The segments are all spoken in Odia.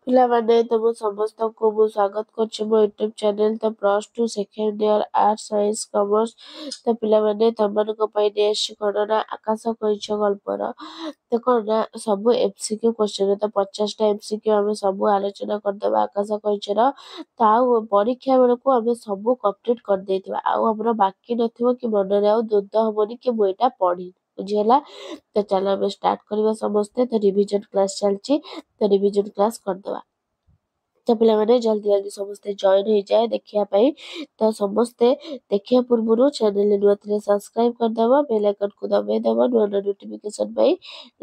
ପିଲାମାନେ ତମ ସମସ୍ତଙ୍କୁ ମୁଁ ସ୍ୱାଗତ କରୁଛି ମୋ ୟୁଟ୍ୟୁବ୍ ଚ୍ୟାନେଲ୍ ତ +2 second year arts science commerce. ତ ପିଲାମାନେ ତମମାନଙ୍କ ପାଇଁ ନେଇ ଆସିଛି କଣ ନା ଆକାଶ କଇଁଛ ଗଳ୍ପର ତ କଣ ନା ସବୁ MCQ କ୍ୱେଶ୍ଚନ୍। ତ 50ଟା MCQ ଆମେ ସବୁ ଆଲୋଚନା କରିଦେବା ଆକାଶ କଇଁଛର। ତ ଆଉ ପରୀକ୍ଷା ବେଳକୁ ଆମେ ସବୁ କମ୍ପ୍ଲିଟ୍ କରିଦେଇଥିବା, ଆଉ ଆମର ବାକି ନଥିବ କି ମନରେ ଆଉ ଦ୍ୱନ୍ଦ୍ୱ ହବନି କି ମୁଁ ଏଇଟା ପଢ଼ିନି। ବୁଝିହେଲା? ତ ଚାଲ ଆମେ ଷ୍ଟାର୍ଟ କରିବା ସମସ୍ତେ। ତ ରିଭିଜନ କ୍ଲାସ୍ ଚାଲିଛି, ତ ରିଭିଜନ କ୍ଲାସ୍ କରିଦେବା। ତ ପିଲାମାନେ ଜଲ୍ଦି ଜଲ୍ଦି ସମସ୍ତେ ଜଏନ୍ ହେଇଯାଏ ଦେଖିବା ପାଇଁ। ତ ସମସ୍ତେ ଦେଖିବା ପୂର୍ବରୁ ଚ୍ୟାନେଲ ନୂଆ ଥିଲେ ସବସ୍କ୍ରାଇବ କରିଦେବ, ବେଲ୍ ଆଇକନକୁ ଦବାଇଦେବ, ନୂଆ ନୂଆ ନୋଟିଫିକେସନ ପାଇଁ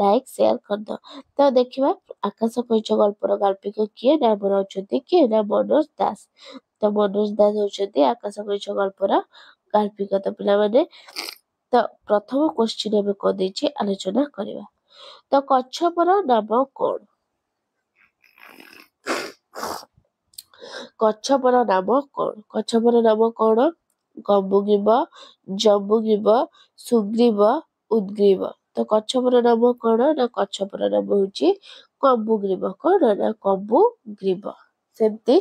ଲାଇକ୍ ସେୟାର କରିଦେବ। ତ ଦେଖିବା ଆକାଶ କଇଁଛ ଗଳ୍ପର ଗାଳ୍ପିକ କିଏ ନା ଆମର ଅଛନ୍ତି କିଏ ନା ମନୋଜ ଦାସ। ତ ମନୋଜ ଦାସ ହଉଛନ୍ତି ଆକାଶ କଇଁଛ ଗଳ୍ପର ଗାଳ୍ପିକ। ତ ପିଲାମାନେ ତ ପ୍ରଥମ କ୍ୱେଶ୍ଚିନ୍ ଆମେ କଣ ଦେଇଛି ଆଲୋଚନା କରିବା। ତ କଚ୍ଛପର ନାମ କଣ? କଚ୍ଛପର ନାମ କଣ? କଚ୍ଛପର ନାମ କଣ? କମ୍ବୁଗିବ, ଜମ୍ବୁଗିବ, ସୁଗ୍ରୀବ, ଉଦ୍ଗ୍ରୀବ। ତ କଚ୍ଛପର ନାମ କଣ ନା କଚ୍ଛପର ନାମ ହଉଛି କମ୍ବୁଗ୍ରୀବ। କଣ ନା କମ୍ବୁଗ୍ରୀବ। ସେମିତି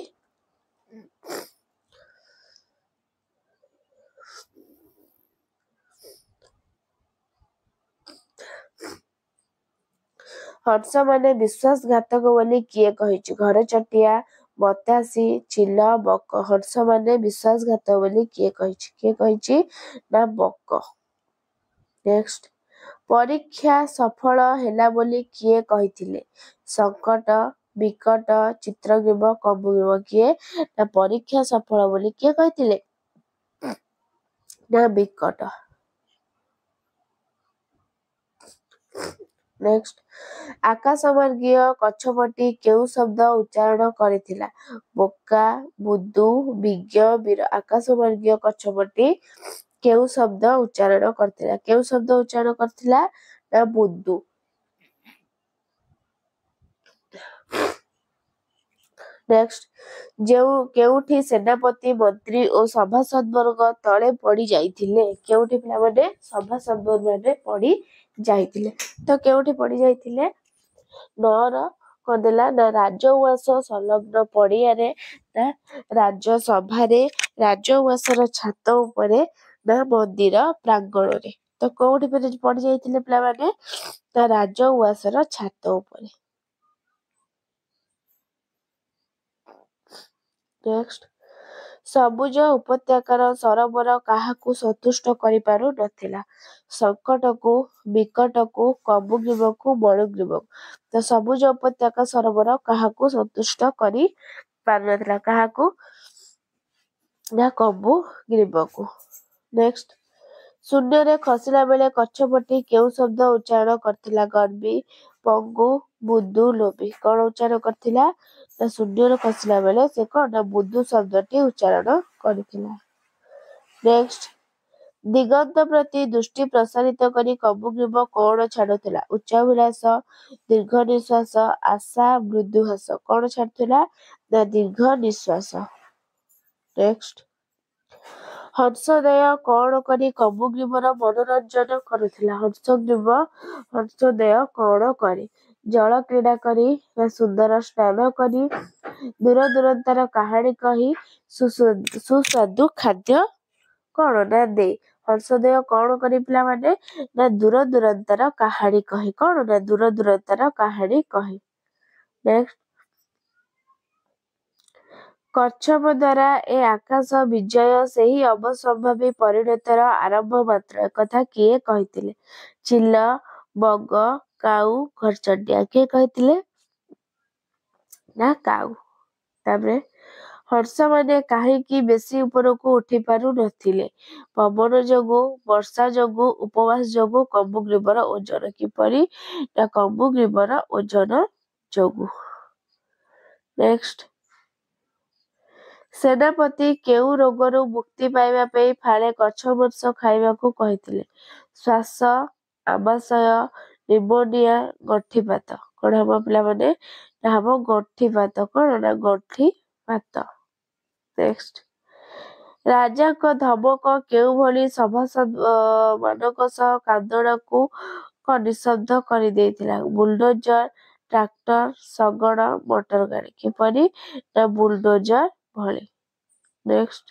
ହଂସମାନେ ବିଶ୍ୱାସଘାତକ ବୋଲି କିଏ କହିଛି? ଘରଚଟିଆ, ମତାସି, ଚିଲ, ବକ। ହଂସମାନେ ବିଶ୍ୱାସଘାତକ ବୋଲି କିଏ କହିଛି? କିଏ କହିଛି ନା ବକ। ନେକ୍ସଟ, ପରୀକ୍ଷା ସଫଳ ହେଲା ବୋଲି କିଏ କହିଥିଲେ? ସଙ୍କଟ, ବିକଟ, ଚିତ୍ରଗ୍ରୀବ, କମ୍ବୁଗ୍ରୀବ। କିଏ ନା ପରୀକ୍ଷା ସଫଳ ବୋଲି କିଏ କହିଥିଲେ ନା ବିକଟ। ନେକ୍ସଟ, ଆକାଶମାର୍ଗୀୟ କଚ୍ଛପଟି କେଉଁ ଶବ୍ଦ ଉଚ୍ଚାରଣ କରିଥିଲା? ବୋକା, ବୁଦୁ, ବିଜ୍ଞ, ବୀର। ଆକାଶମାର୍ଗୀୟ କଚ୍ଛପଟି କେଉଁ ଶବ୍ଦ ଉଚ୍ଚାରଣ କରିଥିଲା? କେଉଁ ଶବ୍ଦ ଉଚ୍ଚାରଣ କରିଥିଲା ନା ବୁଦୁ। ନେକ୍ସଟ, କେଉଁଠି ସେନାପତି, ମନ୍ତ୍ରୀ ଓ ସଭାସଦବର୍ଗ ତଳେ ପଡି ଯାଇଥିଲେ? କେଉଁଠି ପିଲାମାନେ ସଭାସଦମାନେ ପଡି ଯାଇଥିଲେ? ତ କେଉଁଠି ପଡି ଯାଇଥିଲେ? ନଅର କରିଦେଲା ନା ରାଜଉଆସ ସଂଲଗ୍ନ ପଡିଆରେ, ନା ରାଜସଭାରେ, ରାଜଉଆସର ଛାତ ଉପରେ, ନା ମନ୍ଦିର ପ୍ରାଙ୍ଗଣରେ। ତ କୋଉଠି ପଡି ଯାଇଥିଲେ ପିଲାମାନେ ନା ରାଜଉଆସର ଛାତ ଉପରେ। ନେକ୍ସଟ, ସବୁଜ ଉପତ୍ୟକାର ସରୋବର କାହାକୁ ସନ୍ତୁଷ୍ଟ କରିପାରୁ ନଥିଲା? ସଙ୍କଟକୁ, ବିକଟକୁ, କମ୍ବୁଗ୍ରୀବକୁ, ମଳୁଗ୍ରୀବକୁ। ତ ସବୁଜ ଉପତ୍ୟକା ସରୋବର କାହାକୁ ସନ୍ତୁଷ୍ଟ କରି ପାରୁନଥିଲା? କାହାକୁ ନା କମ୍ବୁଗ୍ରୀବକୁ। ନେକ୍ସଟ, ଶୂନ୍ୟରେ ଖସିଲା ବେଳେ କଚ୍ଛପଟି କେଉଁ ଶବ୍ଦ ଉଚ୍ଚାରଣ କରିଥିଲା? ଗର୍ବୀ, ପଙ୍ଗୁ, ବୁଦୁ, ଲୋଭୀ। କଣ ଉଚ୍ଚାରଣ କରିଥିଲା ନା ଶୂନ୍ୟରେ ଖସିଲା ବେଳେ ସେ କଣ ନା ବୁଦୁ ଶବ୍ଦଟି ଉଚ୍ଚାରଣ କରିଥିଲା। ନେକ୍ସଟ, ଦିଗନ୍ତ ପ୍ରତି ଦୃଷ୍ଟି ପ୍ରସାରିତ କରି କମ୍ବୁଗ୍ରୀବ କଣ ଛାଡୁଥିଲା? ଉଚ୍ଚାଭିଳାଷ, ଦୀର୍ଘ ନିଶ୍ୱାସ, ଆଶା, ମୃଦୁ ହସ। କଣ ଛାଡୁଥିଲା ନା ଦୀର୍ଘ ନିଶ୍ୱାସ। ନେକ୍ସଟ, ହଂସୋଦୟ କଣ କରି କମ୍ବୁଗ୍ରୀବର ମନୋରଞ୍ଜନ କରୁଥିଲା? ହଂସୋଦୟ କଣ କରି? ଜଳ କ୍ରୀଡ଼ା କରି, ନା ସୁନ୍ଦର ସ୍ନାନ କରି, ଦୂର ଦୂରାନ୍ତର କାହାଣୀ କହି, ସୁସ୍ୱାଦୁ ଖାଦ୍ୟ କଣ ନା ଦେଇ। ହଂସୋଦୟ କଣ କରି ପିଲାମାନେ ନା ଦୂର ଦୂରାନ୍ତର କାହାଣୀ କହି। କଣ ନା ଦୂର ଦୂରାନ୍ତର କାହାଣୀ କହି। ନେକ୍ସଟ, କଚ୍ଛପ ଦ୍ୱାରା ଏ ଆକାଶ ବିଜୟ ସେହି ଅବସମ୍ଭାବୀ ପରିଣତିର ଆରମ୍ଭ ମାତ୍ର। ଏକଥା କିଏ କହିଥିଲେ? ଚିଲ, ବଗ, କାଉ, ଘରଚଟିଆ। କିଏ କହିଥିଲେ ନା କାଉ। ତାପରେ, ହଂସମାନେ କାହିଁକି ବେଶୀ ଉପରକୁ ଉଠି ପାରୁ ନଥିଲେ? ପବନ ଯୋଗୁ, ବର୍ଷା ଯୋଗୁ, ଉପବାସ ଯୋଗୁ, କମ୍ବୁଗ୍ରୀବର ଓଜନ। କିପରି ନା କମ୍ବୁଗ୍ରୀବର ଓଜନ ଯୋଗୁ। ନେକ୍ସଟ, ସେନାପତି କେଉଁ ରୋଗରୁ ମୁକ୍ତି ପାଇବା ପାଇଁ ଫାଳେ ଗଛ ମାଂସ ଖାଇବାକୁ କହିଥିଲେ? ଶ୍ୱାସ, ଆମାଶୟ, ନିମୋନିଆ, ଗଣ୍ଠିପାତ। କଣ ହବ ପିଲାମାନେ ନା ହବ ଗଣ୍ଠିପାତ। କଣ ନା ଗଣ୍ଠିପାତ। ନେକ୍ସଟ, ରାଜାଙ୍କ ଧମକ କେଉଁଭଳି ସଭାସଦ ମାନଙ୍କ ସହ କାନ୍ଦଣାକୁ ନିଃଶବ୍ଦ କରିଦେଇଥିଲା? ବୁଲଡୋଜର, ଟ୍ରାକ୍ଟର, ଶଗଡ଼, ମୋଟର ଗାଡ଼ି। କିପରି? ନା ବୁଲଡୋଜର ଭଳି। ନେକ୍ସଟ,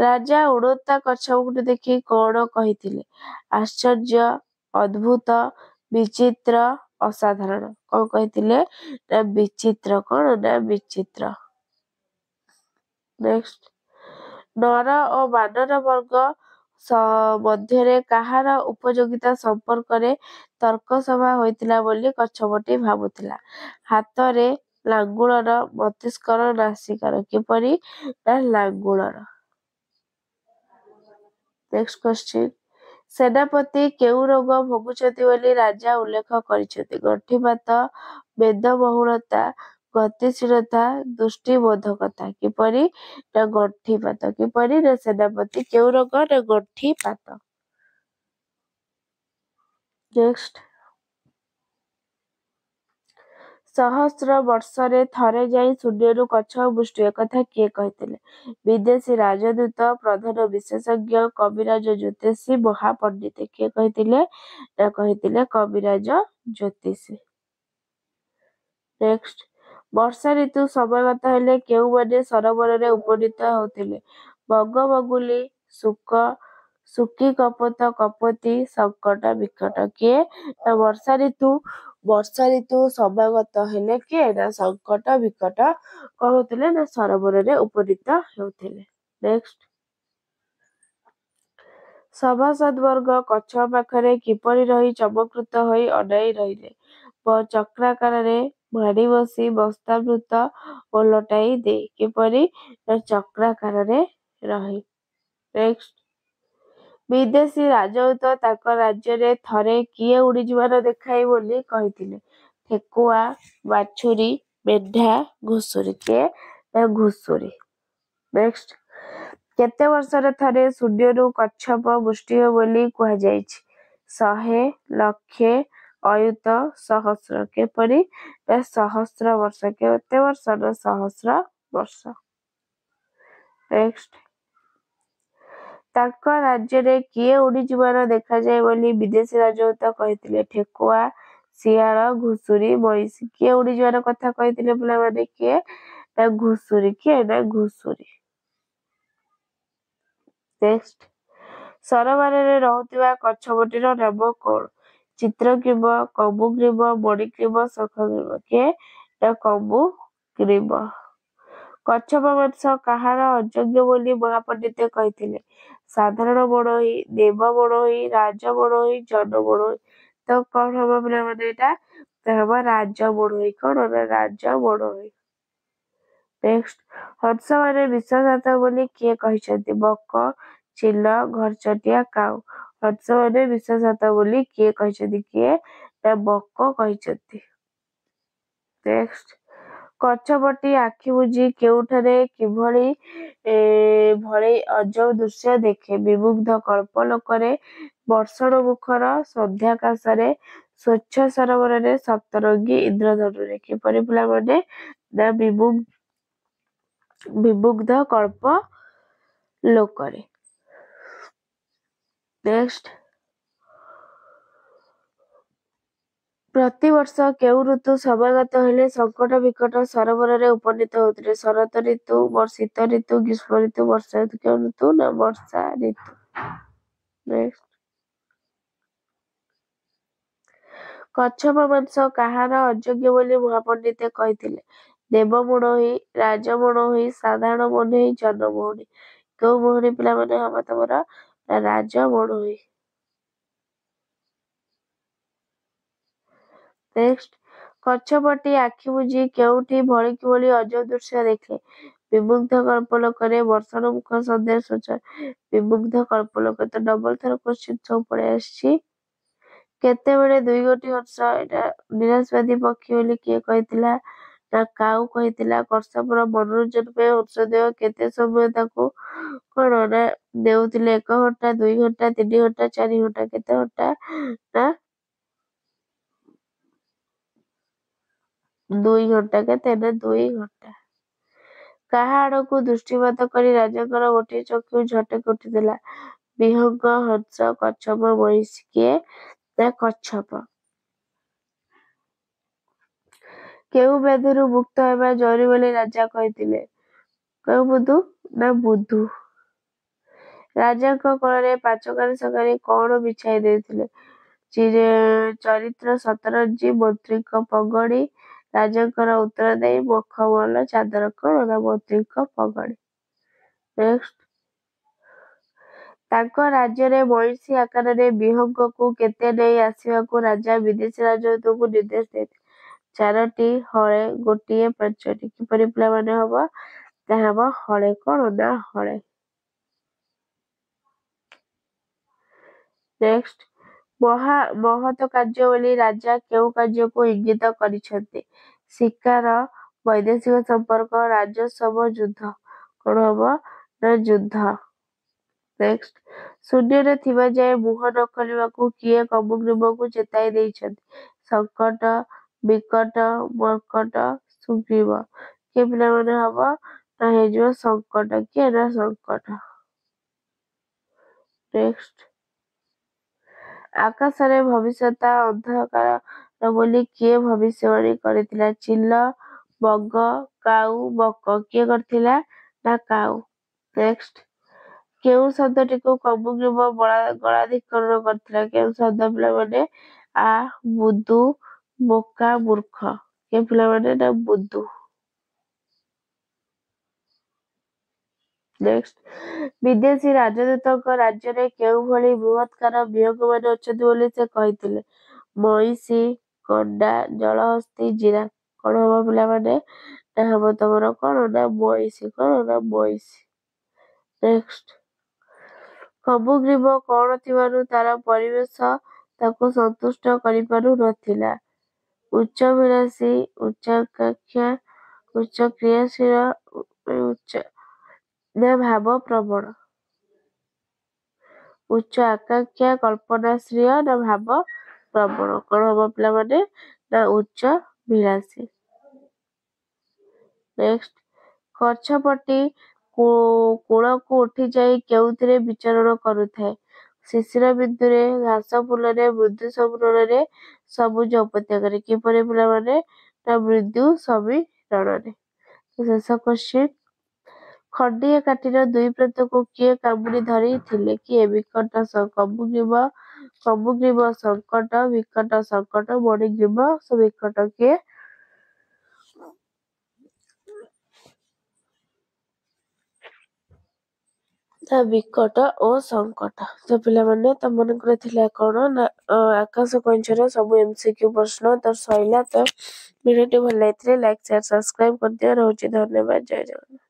ରାଜା ଉଡ଼ନ୍ତା କଛପକୁ ଦେଖି କଣ କହିଥିଲେ? ଆଶ୍ଚର୍ଯ୍ୟ, ଅଦ୍ଭୁତ, ବିଚିତ୍ର, ଅସାଧାରଣ। କଣ କହିଥିଲେ? ନା ବିଚିତ୍ର। କଣ? ନା ବିଚିତ୍ର। ନେକ୍ସଟ, ନର ଓ ବାନର ବର୍ଗ ମଧ୍ୟରେ କାହାର ଉପଯୋଗିତା ସମ୍ପର୍କରେ ତର୍କ ସଭା ହୋଇଥିଲା ବୋଲି କଛପଟି ଭାବୁଥିଲା? ହାତରେ ଲାଙ୍ଗୁଳର, ମସ୍ତିଷ୍କର, ନାସିକାର। କିପରି? ନା ଲାଙ୍ଗୁଳର। ନେକ୍ସଟ କ୍ୱେଶ୍ଚିନ୍, ସେନାପତି କେଉଁ ରୋଗ ଭୋଗୁଛନ୍ତି ବୋଲି ରାଜା ଉଲ୍ଲେଖ କରିଛନ୍ତି? ଗଣ୍ଠିପାତ, ମେଦବହୁଳତା, ଗତିଶୀଳତା, ଦୃଷ୍ଟିବୋଧକତା। କିପରି? ନା ଗଣ୍ଠିପାତ। କିପରି? ନା ସେନାପତି କେଉଁ ରୋଗ? ନା ଗଣ୍ଠିପାତ। ନେକ୍ସଟ, ସହସ୍ର ବର୍ଷରେ ଥରେ ଯାଇ ଶୂନ୍ୟରୁ କଚ୍ଛପ ବୃଷ୍ଟି ଏକଥା କିଏ କହିଥିଲେ? ବିଦେଶୀ ରାଜଦୂତ, ପ୍ରଧାନ ବିଶେଷଜ୍ଞ, କବିରାଜ ଜ୍ୟୋତିଷୀ, ମହାପଣ୍ଡିତ। କିଏ କହିଥିଲେ? ନା କହିଥିଲେ କବିରାଜ ଜ୍ୟୋତିଷୀ। ନେକ୍ସଟ, ବର୍ଷା ଋତୁ ସମାଗତ ହେଲେ କେଉଁମାନେ ସରୋବରରେ ଉପନୀତ ହେଉଥିଲେ? ବଗ, ବଗୁଲି, ଶୁକ, ଶୁକି, କପୋତ, କପୋତୀ, ସଙ୍କଟ, ବିକଟ। କିଏ? ନା ବର୍ଷା ଋତୁ ସମାଗତ ହେଲେ କିଏ? ନା ସଙ୍କଟ, ବିକଟ କଣ ହଉଥିଲେ? ନା ସରୋବରରେ ଉପନୀତ ହେଉଥିଲେ। ନେକ୍ସଟ, ସଭାସଦ ବର୍ଗ କଚ୍ଛପ ପାଖରେ କିପରି ରହି ଚମତ୍କୃତ ହୋଇ ଅନାଇ ରହିଲେ? ଚକ୍ରାକାରରେ, ମାଡ଼ି ବସି, ବସ୍ତାବୃତ, ଓଲଟାଇ ଦେଇ। କିପରି? ନା ଚକ୍ରାକାରରେ ରହି। ନେକ୍ସଟ, ବିଦେଶୀ ରାଜଦୂତ ତାଙ୍କ ରାଜ୍ୟରେ ଥରେ କିଏ ଉଡ଼ିଯିବାର ଦେଖାଇ ବୋଲି କହିଥିଲେ? ଠେକୁଆ, ବାଛୁରୀ, ମେଣ୍ଢା, ଘୁଷୁରୀ। କିଏ? ନା ଘୁଷୁରୀ। ନେକ୍ସଟ, କେତେ ବର୍ଷରେ ଥରେ ଶୂନ୍ୟରୁ କଚ୍ଛପ ବୃଷ୍ଟି ହୁଏ ବୋଲି କୁହାଯାଇଛି? 100, ଲକ୍ଷେ, ଅୟୁତ, ସହସ୍ର। କିପରି? ନା ସହସ୍ର ବର୍ଷ। କେତେ ବର୍ଷ? ନା ସହସ୍ର ବର୍ଷ। ନେକ୍ସଟ, ତାଙ୍କ ରାଜ୍ୟରେ କିଏ ଉଡ଼ିଯିବାର ଦେଖାଯାଏ ବୋଲି ବିଦେଶୀ ରାଜଦୂତ କହିଥିଲେ? ଠେକୁଆ, ଶିଆଳ, ଘୁଷୁରୀ, ମଇଁଷି। କିଏ ଉଡ଼ିଯିବାର କଥା କହିଥିଲେ ପିଲାମାନେ? କିଏ? ନା ଘୁଷୁରୀ। କିଏ? ନା ଘୁଷୁରୀ। ନେକ୍ସଟ, ସରୋବରରେ ରହୁଥିବା କଛପଟିର ନାମ କଣ? ଚିତ୍ରଗ୍ରୀବ, କମ୍ବୁଗ୍ରୀବ, ମଣିଗ୍ରୀବ, ଶଙ୍ଖଗ୍ରୀବ। କିଏ? ନା କମ୍ବୁଗ୍ରୀବ। କଚ୍ଛପ ମାଂସ କାହାର ଅଯୋଗ୍ୟ ବୋଲି ମହାପଣ୍ଡିତ କହିଥିଲେ? ସାଧାରଣ ବଣୋହି, ଦେବ ବଣୋହି, ରାଜ ବଣୋହି, ଜନ ବଣୋହି। ତ କଣ ହବ ପିଲାମାନେ? ଏଇଟା ହବ ରାଜ ବଣୋହି। କଣ? ନା ରାଜ ବଣୋହି। ନେକ୍ସଟ, ହଂସମାନେ ବିଶ୍ୱାସଘାତକ ବୋଲି କିଏ କହିଛନ୍ତି? ବକ, ଚିଲ, ଘରଚଟିଆ, କାଉ। ହଂସମାନେ ବିଶ୍ୱାସଘାତକ ବୋଲି କିଏ କହିଛନ୍ତି? କିଏ? ନା ବକ କହିଛନ୍ତି। ନେକ୍ସଟ, କଚ୍ଛପଟି ଆଖି ବୁଜି କେଉଁଠାରେ କିଭଳି ଭଳି ଅଜବ ଦୃଶ୍ୟ ଦେଖେ? ବିମୁଗ୍ଧ କଳ୍ପଲୋକରେ, ବର୍ଷଣ ମୁଖର ସନ୍ଧ୍ୟାକାଶରେ, ସ୍ୱଚ୍ଛ ସରୋବରରେ, ସପ୍ତରଙ୍ଗୀ ଇନ୍ଦ୍ରଧନୁରେ। କିପରି ପିଲାମାନେ? ନା ବିମୁଗ୍ଧ କଳ୍ପ ଲୋକରେ। ନେକ୍ସଟ, ପ୍ରତିବର୍ଷ କେଉଁ ଋତୁ ସମାଗତ ହେଲେ ସଙ୍କଟ ବିକଟ ସରୋବରରେ ଉପନୀତ ହେଉଥିଲେ? ଶରତ ଋତୁ, ଶୀତ ଋତୁ, ଗ୍ରୀଷ୍ମ ଋତୁ, ବର୍ଷା ଋତୁ। କେଉଁ ଋତୁ? ନା ବର୍ଷା ଋତୁ। ନେକ୍ସଟ, କଚ୍ଛପ ମାଂସ କାହାର ଅଯୋଗ୍ୟ ବୋଲି ମହାପଣ୍ଡିତ କହିଥିଲେ? ଦେବ ବଣୋହି, ରାଜ ବଣୋହି, ସାଧାରଣ ବଣୋହି, ଜନ ବଣୋହି। କେଉଁ ବଣୋହି ପିଲାମାନେ ହବ ତମର? ନା ରାଜ ବଣୋହି। ନେକ୍ସଟ, କଚ୍ଛପଟି ଆଖି ବୁଜି କେଉଁଠି ଭଳି କିଭଳି ଅଜବ ଦୃଶ୍ୟ ଦେଖେ? ବିମୁଗ୍ଧ କଳ୍ପଲୋକରେ, ବର୍ଷଣ ମୁଖ ସନ୍ଧ୍ୟା ସ୍ୱଚ୍ଛ। ବିମୁଗ୍ଧ କଳ୍ପଲୋକ। ତ ଡବଲ ଥର କ୍ୱେଶ୍ଚିନ୍ ସବୁ ପଳେଇ ଆସିଛି। କେତେବେଳେ ଦୁଇଗୋଟି ହଂସ ଏଇଟା ନିରାଶବାଦୀ ପକ୍ଷୀ ବୋଲି କିଏ କହିଥିଲା? ନା କାଉ କହିଥିଲା। କଶ୍ୟପର ମନୋରଞ୍ଜନ ପାଇଁ ହଂସଦେବ କେତେ ସମୟ ତାକୁ କଣ ନା ଦେଉଥିଲେ? 1 ଘଣ୍ଟା, 2 ଘଣ୍ଟା, 3 ଘଣ୍ଟା, 4 ଘଣ୍ଟା। କେତେ ଘଣ୍ଟା? ନା 2 ଘଣ୍ଟା। କେତେ? ନା 2 ଘଣ୍ଟା। କାହା ଆଡକୁ ଦୃଷ୍ଟିପାତ କରି ରାଜାଙ୍କର ଗୋଟିଏ ଚକ୍ଷୁ ଝଟକି ଉଠିଥିଲା? ବିହଙ୍ଗ, ହଂସ, କଚ୍ଛପ, ମଇଁଷି। କିଏ? ନା କଚ୍ଛପ। କେଉଁ ବ୍ୟାଧିରୁ ମୁକ୍ତ ହେବା ଜରୁରୀ ବୋଲି ରାଜା କହିଥିଲେ? କେଉଁ ବୁଧୁ? ନା ବୁଧୁ। ରାଜାଙ୍କ କୋଳରେ ପାଞ୍ଚକାଳି ସକାଳେ କଣ ବିଛାଇ ଦେଇଥିଲେ? ଚରିତ୍ର ସତରଞ୍ଜି ମନ୍ତ୍ରୀଙ୍କ ପଗଡ଼ି। ରାଜାଙ୍କର ଉତ୍ତର ଦେଇ ମଖମଲ ଚାଦର କଣ? ନା ମନ୍ତ୍ରୀଙ୍କ ପଗଡ଼ି। ନେକ୍ସଟ, ତାଙ୍କ ରାଜ୍ୟରେ ମଇଁଷି ଆକାରରେ ବିହଙ୍ଗକୁ କେତେ ନେଇ ଆସିବାକୁ ରାଜା ବିଦେଶୀ ରାଜଦୂତଙ୍କୁ ନିର୍ଦ୍ଦେଶ ଦେଇଥିଲେ? 4ଟି, ହଳେ, ଗୋଟିଏ, 5ଟି। କିପରି ପିଲାମାନେ ହବ? ତାହା ହବ ହଳେ କଣ? ନା ହଳେ। ନେକ୍ସଟ, ମହତ କାର୍ଯ୍ୟ ବୋଲି ରାଜା କେଉଁ କାର୍ଯ୍ୟକୁ ଇଙ୍ଗିତ କରିଛନ୍ତି? ଶିକାର, ବୈଦେଶିକ ସମ୍ପର୍କ, ରାଜସ୍ୱ, ଯୁଦ୍ଧ। କଣ ହବ? ନା ଯୁଦ୍ଧ। ନେକ୍ସଟ, ଶୂନ୍ୟରେ ଥିବା ଯାଏ ମୁହଁ ନ ଖୋଲିବାକୁ କିଏ କମୁଗ୍ରୀବକୁ ଚେତାଇ ଦେଇଛନ୍ତି? ସଙ୍କଟ, ବିକଟ, ମର୍କଟ, ସୁଗ୍ରୀବ। କିଏ ପିଲାମାନେ ହବ? ନା ହେଇଯିବ ସଙ୍କଟ। କିଏ? ନା ସଙ୍କଟ। ନେକ୍ସଟ, ଆକାଶରେ ଭବିଷ୍ୟତ ଅନ୍ଧକାର ବୋଲି କିଏ ଭବିଷ୍ୟବାଣୀ କରିଥିଲା? ଚିଲ, ବଗ, କାଉ, ବକ। କିଏ କରିଥିଲା? ନା କାଉ। ନେକ୍ସଟ, କେଉଁ ଶବ୍ଦଟିକୁ କମୁଗ୍ରୀବ ଗଳାଧିକରଣ କରିଥିଲା? କେଉଁ ଶବ୍ଦ ପିଲାମାନେ? ଆ, ବୁଧୁ, ବୋକା, ମୂର୍ଖ। କିଏ ପିଲାମାନେ? ନା ବୁଧୁ। ନେକ୍ସଟ, ବିଦେଶୀ ରାଜଦୂତଙ୍କ ରାଜ୍ୟରେ କେଉଁଭଳି ବୃହତ୍କାର ବିହଙ୍ଗମାନେ ଅଛନ୍ତି ବୋଲି ସେ କହିଥିଲେ? ମଇଁଷି, ଗଣ୍ଡା, ଜଳହସ୍ତୀ, ଜିରାଫ। କଣ ହବ ପିଲାମାନେ? ନା ହବ ତମର କଣ? ନା ମଇଁଷି। କଣ? ନା ମଇଁଷି। ନେକ୍ସଟ, କମୁଗ୍ରୀବ କଣ ଥିବାରୁ ତାର ପରିବେଶ ତାକୁ ସନ୍ତୁଷ୍ଟ କରିପାରୁ ନଥିଲା? ଉଚ୍ଚାଭିଳାଷୀ, ଉଚ୍ଚାକାଂକ୍ଷା, ଉଚ୍ଚ କ୍ରିୟାଶୀଳ, ନା ଭାବ ପ୍ରବଣ। ଉଚ୍ଚ ଆକାଂକ୍ଷା, କଳ୍ପନାଶ୍ରୀୟ, ନା ଭାବ ପ୍ରବଣ। କଣ ହବ ପିଲାମାନେ? ନା ଉଚ୍ଚାଭିଳାଷୀ। ନେକ୍ସଟ, କଚ୍ଛପଟି କୂଳକୁ ଉଠିଯାଇ କେଉଁଥିରେ ବିଚରଣ କରୁଥାଏ? ଶିଶିର ବିନ୍ଦୁରେ, ଘାସ ଫୁଲରେ, ମୃଦୁ ସମୀରଣରେ, ସବୁଜ ଉପତ୍ୟକାରେ। କିପରି ପିଲାମାନେ? ନା ମୃଦୁ ସମୀରଣରେ। ଶେଷ କ୍ୱେଶ୍ଚିନ୍, ଖଣ୍ଡିଏ କାଠିର ଦୁଇ ପ୍ରାନ୍ତକୁ କିଏ କାମୁଡ଼ି ଧରିଥିଲେ? କିଏ? ବିକଟ, କମୁଗ୍ରୀବ, ସଙ୍କଟ, ବିକଟ, ସଙ୍କଟ, ମଣିଗ୍ରୀବ, ବିକଟ। କିଏ? ନା ବିକଟ ଓ ସଙ୍କଟ। ତ ପିଲାମାନେ ତମମାନଙ୍କର ଥିଲା କଣ? ନା ଆକାଶ କଇଁଛର ସବୁ MCQ ପ୍ରଶ୍ନ ତ ସଇଲା। ତ ଭିଡ଼ିଓଟି ଭଲ ଲାଗିଥିଲେ ଲାଇକ୍, ସେୟାର, ସବସ୍କ୍ରାଇବ କରିଦିଅ। ରହୁଛି, ଧନ୍ୟବାଦ। ଜୟ ଜଗନ୍ନାଥ।